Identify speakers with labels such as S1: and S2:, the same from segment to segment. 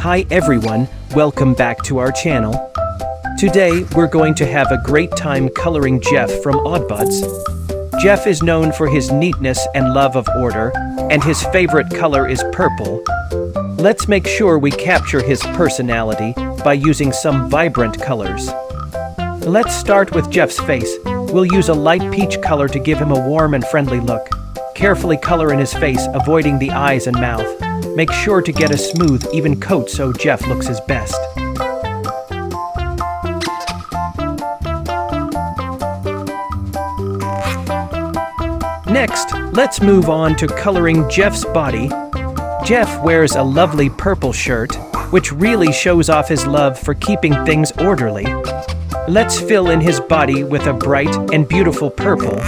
S1: Hi everyone, welcome back to our channel. Today, we're going to have a great time coloring Jeff from Oddbods. Jeff is known for his neatness and love of order, and his favorite color is purple. Let's make sure we capture his personality by using some vibrant colors. Let's start with Jeff's face. We'll use a light peach color to give him a warm and friendly look. Carefully color in his face, avoiding the eyes and mouth. Make sure to get a smooth, even coat so Jeff looks his best. Next, let's move on to coloring Jeff's body. Jeff wears a lovely purple shirt, which really shows off his love for keeping things orderly. Let's fill in his body with a bright and beautiful purple.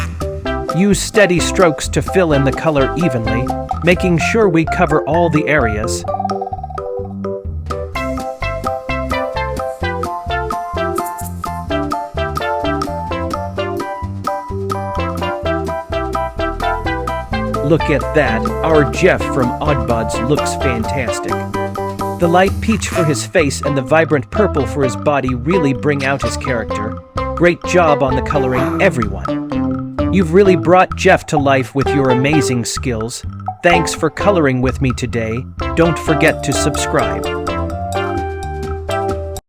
S1: Use steady strokes to fill in the color evenly, making sure we cover all the areas. Look at that, our Jeff from Oddbods looks fantastic. The light peach for his face and the vibrant purple for his body really bring out his character. Great job on the coloring, everyone. You've really brought Jeff to life with your amazing skills. Thanks for coloring with me today. Don't forget to subscribe.